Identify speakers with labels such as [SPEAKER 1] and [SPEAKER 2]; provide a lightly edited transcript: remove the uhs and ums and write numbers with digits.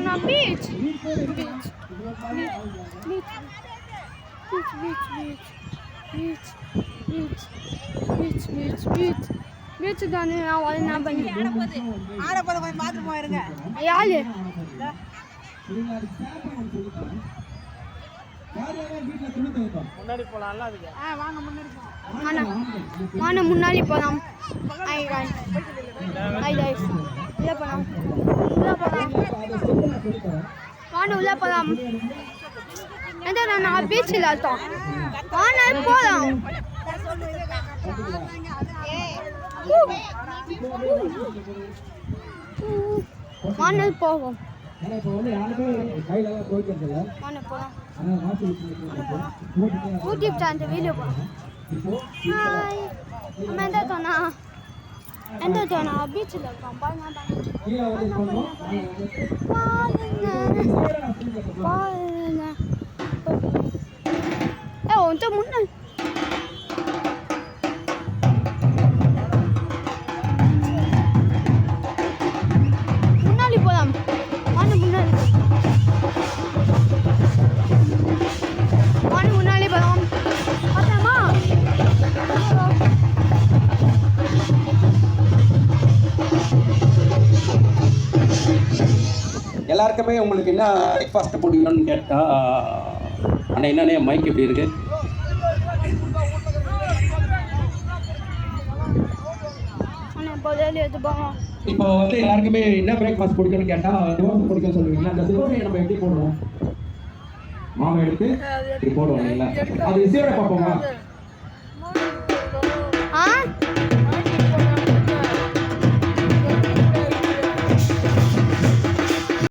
[SPEAKER 1] No, beach. Beach தானே அவளை நான் பண்ணி ஆட போற போய் பாத்ரூம் போயிருங்க யாரு முன்னாடி போலாம்ல அதுக்கு வாங்க முன்னாடி போலாம் வாங்க முன்னாடி போலாம் ஐ गाइस உள்ள போலாம் வாங்க உள்ள போலாம் எந்த நான் பீச்ல இருக்கோம் வாங்க போலாம் வாங்க போவோம் யூடியூப் சேனல் வீடியோ ஹாய் நம்ம எந்த தோணா பீச்சில் இருக்கோம் பாருங்க ஏ உன்ட்ட முன்ன முன்னாடி போலாம் முன்னாடி போலாம் பார்த்தோமா
[SPEAKER 2] எல்லாருக்குமே உங்களுக்கு என்ன பிரேக்ஃபாஸ்ட் பிடிக்கணும்னு கேட்டால் ஆனால் என்னன்னே மைக் எப்படி இருக்கு இப்போ வந்து எல்லாருக்குமே என்ன பிரேக்ஃபாஸ்ட் பிடிக்கணும்னு கேட்டால் தோசை பிடிக்கும் சொல்லுவீங்களா அந்த தோசையை நம்ம எப்படி போடுவோம் மாவு எடுத்து இப்படி போடுவோம் இல்லைங்களா அது இசையோட பார்ப்போமா